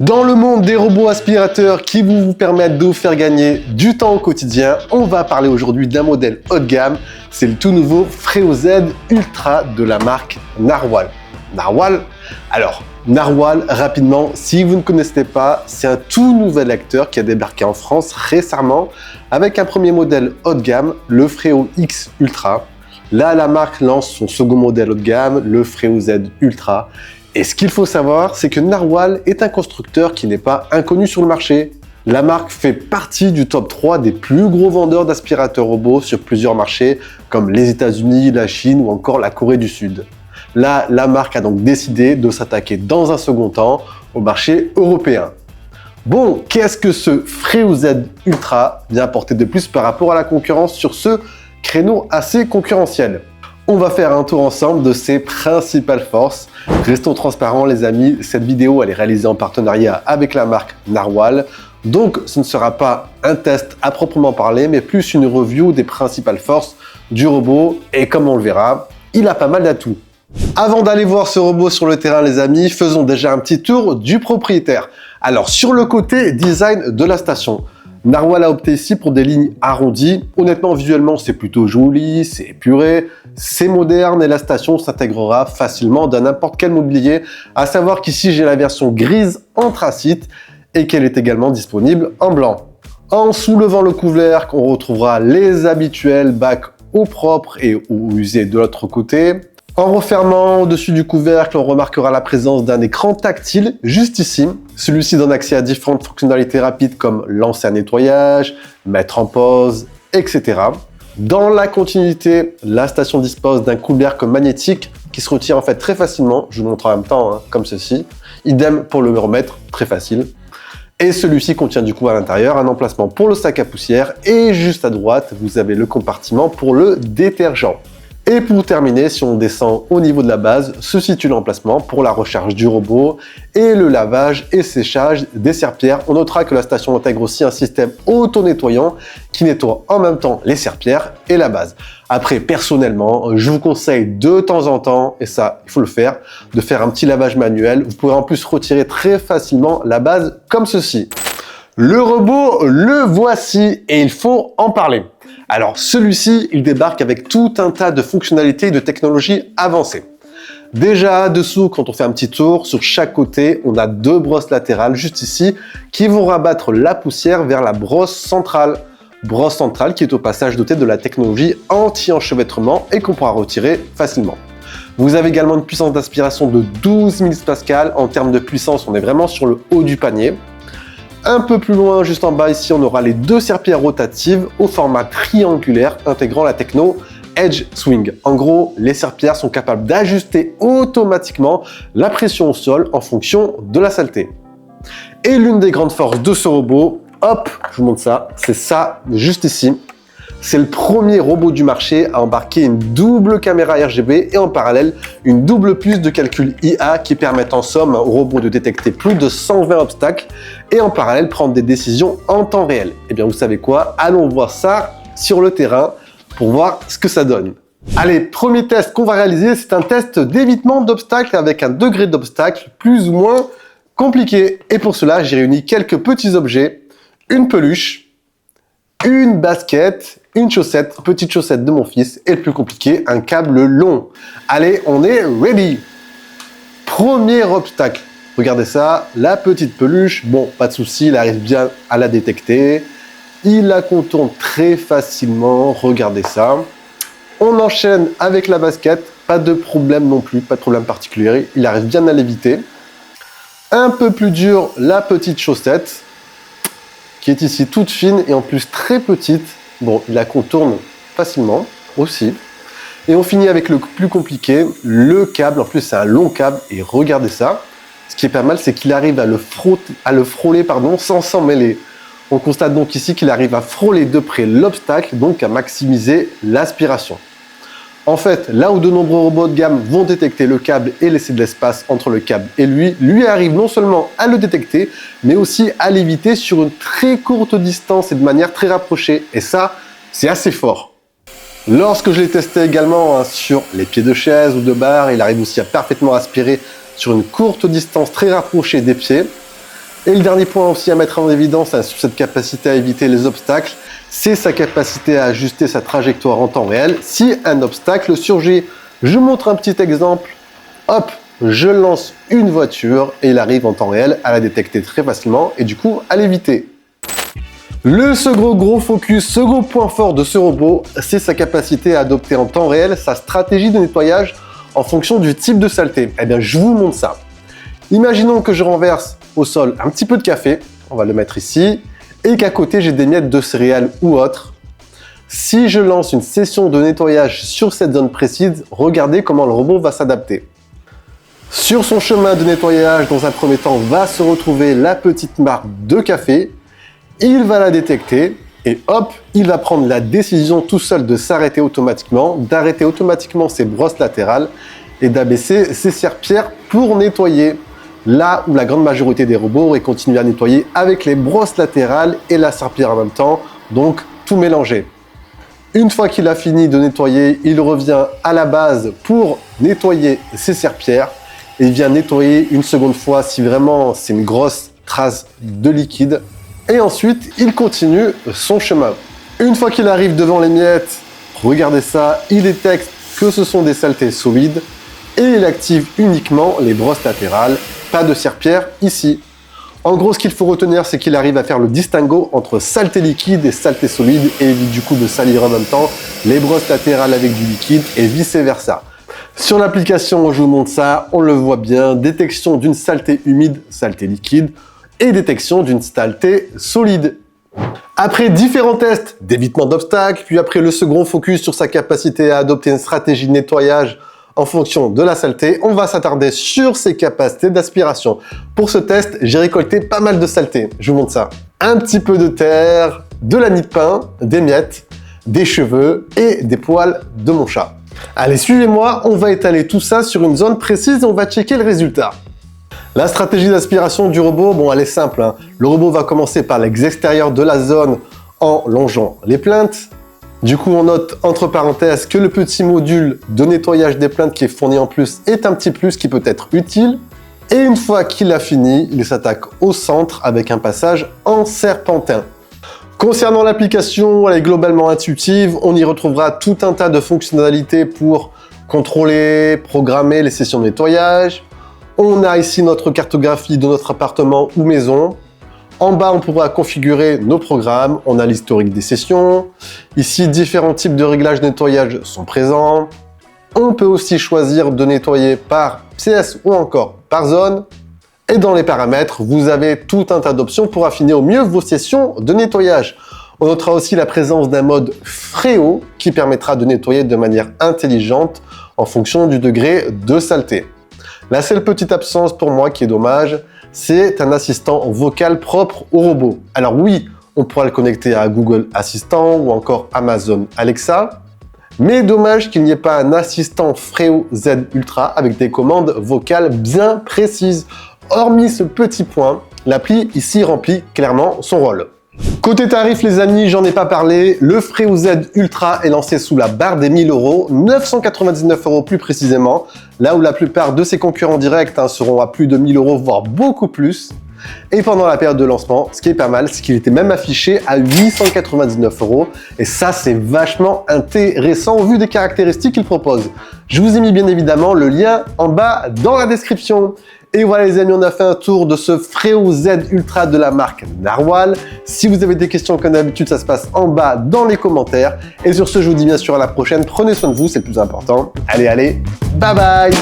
Dans le monde des robots aspirateurs qui vous permettent de vous faire gagner du temps au quotidien, on va parler aujourd'hui d'un modèle haut de gamme, c'est le tout nouveau Freo Z Ultra de la marque Narwal. Narwal, rapidement, si vous ne connaissez pas, c'est un tout nouvel acteur qui a débarqué en France récemment avec un premier modèle haut de gamme, le Freo X Ultra. Là, la marque lance son second modèle haut de gamme, le Freo Z Ultra. Et ce qu'il faut savoir, c'est que Narwal est un constructeur qui n'est pas inconnu sur le marché. La marque fait partie du top 3 des plus gros vendeurs d'aspirateurs robots sur plusieurs marchés, comme les États-Unis, la Chine ou encore la Corée du Sud. Là, la marque a donc décidé de s'attaquer dans un second temps au marché européen. Bon, qu'est-ce que ce Freo Z Ultra vient apporter de plus par rapport à la concurrence sur ce créneau assez concurrentiel? On va faire un tour ensemble de ses principales forces. Restons transparents les amis, cette vidéo elle est réalisée en partenariat avec la marque Narwal. Donc ce ne sera pas un test à proprement parler, mais plus une review des principales forces du robot. Et comme on le verra, il a pas mal d'atouts. Avant d'aller voir ce robot sur le terrain les amis, faisons déjà un petit tour du propriétaire. Alors sur le côté design de la station, Narwal a opté ici pour des lignes arrondies. Honnêtement, visuellement, c'est plutôt joli, c'est épuré, c'est moderne et la station s'intégrera facilement dans n'importe quel mobilier. À savoir qu'ici, j'ai la version grise anthracite et qu'elle est également disponible en blanc. En soulevant le couvercle, on retrouvera les habituels bacs eau propre et eau usée de l'autre côté. En refermant au-dessus du couvercle, on remarquera la présence d'un écran tactile juste ici. Celui-ci donne accès à différentes fonctionnalités rapides comme lancer un nettoyage, mettre en pause, etc. Dans la continuité, la station dispose d'un couvercle magnétique qui se retire en fait très facilement. Je vous montre en même temps, comme ceci. Idem pour le remettre, très facile. Et celui-ci contient du coup à l'intérieur un emplacement pour le sac à poussière et juste à droite, vous avez le compartiment pour le détergent. Et pour terminer, si on descend au niveau de la base, se situe l'emplacement pour la recharge du robot et le lavage et séchage des serpillères. On notera que la station intègre aussi un système auto-nettoyant qui nettoie en même temps les serpillères et la base. Après, personnellement, je vous conseille de temps en temps, et ça, il faut le faire, de faire un petit lavage manuel. Vous pouvez en plus retirer très facilement la base comme ceci. Le robot, le voici et il faut en parler. Alors celui-ci, il débarque avec tout un tas de fonctionnalités et de technologies avancées. Déjà dessous, quand on fait un petit tour, sur chaque côté, on a deux brosses latérales juste ici qui vont rabattre la poussière vers la brosse centrale. Brosse centrale qui est au passage dotée de la technologie anti-enchevêtrement et qu'on pourra retirer facilement. Vous avez également une puissance d'aspiration de 12 millipascales. En termes de puissance, on est vraiment sur le haut du panier. Un peu plus loin, juste en bas ici, on aura les deux serpillères rotatives au format triangulaire intégrant la techno Edge Swing. En gros, les serpillères sont capables d'ajuster automatiquement la pression au sol en fonction de la saleté. Et l'une des grandes forces de ce robot, hop, je vous montre ça, c'est ça, juste ici. C'est le premier robot du marché à embarquer une double caméra RGB et en parallèle une double puce de calcul IA qui permettent en somme au robot de détecter plus de 120 obstacles et en parallèle prendre des décisions en temps réel. Et bien vous savez quoi, allons voir ça sur le terrain pour voir ce que ça donne. Allez, premier test qu'on va réaliser, c'est un test d'évitement d'obstacles avec un degré d'obstacle plus ou moins compliqué. Et pour cela, j'ai réuni quelques petits objets, une peluche, une basket, une chaussette, petite chaussette de mon fils et le plus compliqué, un câble long. Allez, on est ready. Premier obstacle. Regardez ça, la petite peluche. Bon, pas de souci, il arrive bien à la détecter. Il la contourne très facilement. Regardez ça. On enchaîne avec la basket. Pas de problème non plus, pas de problème particulier. Il arrive bien à l'éviter. Un peu plus dur, la petite chaussette qui est ici toute fine et en plus très petite. Bon, il la contourne facilement aussi. Et on finit avec le plus compliqué, le câble. En plus, c'est un long câble et regardez ça. Ce qui est pas mal, c'est qu'il arrive à le frôler sans s'en mêler. On constate donc ici qu'il arrive à frôler de près l'obstacle, donc à maximiser l'aspiration. En fait, là où de nombreux robots de gamme vont détecter le câble et laisser de l'espace entre le câble et lui arrive non seulement à le détecter, mais aussi à l'éviter sur une très courte distance et de manière très rapprochée. Et ça, c'est assez fort. Lorsque je l'ai testé également sur les pieds de chaise ou de bar, il arrive aussi à parfaitement aspirer sur une courte distance très rapprochée des pieds. Et le dernier point aussi à mettre en évidence sur cette capacité à éviter les obstacles, c'est sa capacité à ajuster sa trajectoire en temps réel si un obstacle surgit. Je vous montre un petit exemple. Hop, je lance une voiture et il arrive en temps réel à la détecter très facilement et du coup à l'éviter. Le second gros focus, second point fort de ce robot, c'est sa capacité à adopter en temps réel sa stratégie de nettoyage en fonction du type de saleté. Eh bien, je vous montre ça. Imaginons que je renverse au sol un petit peu de café, on va le mettre ici, et qu'à côté j'ai des miettes de céréales ou autres. Si je lance une session de nettoyage sur cette zone précise, regardez comment le robot va s'adapter. Sur son chemin de nettoyage, dans un premier temps, va se retrouver la petite marque de café. Il va la détecter et hop, il va prendre la décision tout seul de s'arrêter automatiquement, d'arrêter automatiquement ses brosses latérales et d'abaisser ses serpillères pour nettoyer. Là où la grande majorité des robots auraient continué à nettoyer avec les brosses latérales et la serpillière en même temps, donc tout mélangé. Une fois qu'il a fini de nettoyer, il revient à la base pour nettoyer ses serpillères et il vient nettoyer une seconde fois si vraiment c'est une grosse trace de liquide. Et ensuite, il continue son chemin. Une fois qu'il arrive devant les miettes, regardez ça, il détecte que ce sont des saletés solides et il active uniquement les brosses latérales, pas de serpillère ici. En gros, ce qu'il faut retenir, c'est qu'il arrive à faire le distinguo entre saleté liquide et saleté solide et évite du coup de salir en même temps les brosses latérales avec du liquide et vice versa. Sur l'application, je vous montre ça, on le voit bien, détection d'une saleté humide, saleté liquide, et détection d'une saleté solide. Après différents tests d'évitement d'obstacles, puis après le second focus sur sa capacité à adopter une stratégie de nettoyage en fonction de la saleté, on va s'attarder sur ses capacités d'aspiration. Pour ce test, j'ai récolté pas mal de saleté. Je vous montre ça. Un petit peu de terre, de la mie de pain, des miettes, des cheveux et des poils de mon chat. Allez, suivez-moi, on va étaler tout ça sur une zone précise et on va checker le résultat. La stratégie d'aspiration du robot, bon, elle est simple, hein. Le robot va commencer par l'extérieur de la zone en longeant les plaintes. Du coup, on note entre parenthèses que le petit module de nettoyage des plaintes qui est fourni en plus est un petit plus qui peut être utile. Et une fois qu'il a fini, il s'attaque au centre avec un passage en serpentin. Concernant l'application, elle est globalement intuitive. On y retrouvera tout un tas de fonctionnalités pour contrôler, programmer les sessions de nettoyage. On a ici notre cartographie de notre appartement ou maison. En bas, on pourra configurer nos programmes. On a l'historique des sessions. Ici, différents types de réglages de nettoyage sont présents. On peut aussi choisir de nettoyer par pièce ou encore par zone. Et dans les paramètres, vous avez tout un tas d'options pour affiner au mieux vos sessions de nettoyage. On notera aussi la présence d'un mode fréo qui permettra de nettoyer de manière intelligente en fonction du degré de saleté. La seule petite absence pour moi qui est dommage, c'est un assistant vocal propre au robot. Alors oui, on pourra le connecter à Google Assistant ou encore Amazon Alexa, mais dommage qu'il n'y ait pas un assistant Freo Z Ultra avec des commandes vocales bien précises. Hormis ce petit point, l'appli ici remplit clairement son rôle. Côté tarif les amis, j'en ai pas parlé, le Freo Z Ultra est lancé sous la barre des 1000 €, 999 € plus précisément, là où la plupart de ses concurrents directs seront à plus de 1000 €, voire beaucoup plus. Et pendant la période de lancement, ce qui est pas mal, c'est qu'il était même affiché à 899 €, et ça c'est vachement intéressant vu des caractéristiques qu'il propose. Je vous ai mis bien évidemment le lien en bas dans la description. Et voilà les amis, on a fait un tour de ce Freo Z Ultra de la marque Narwhal. Si vous avez des questions comme d'habitude, ça se passe en bas dans les commentaires. Et sur ce, je vous dis bien sûr à la prochaine. Prenez soin de vous, c'est le plus important. Allez, bye bye!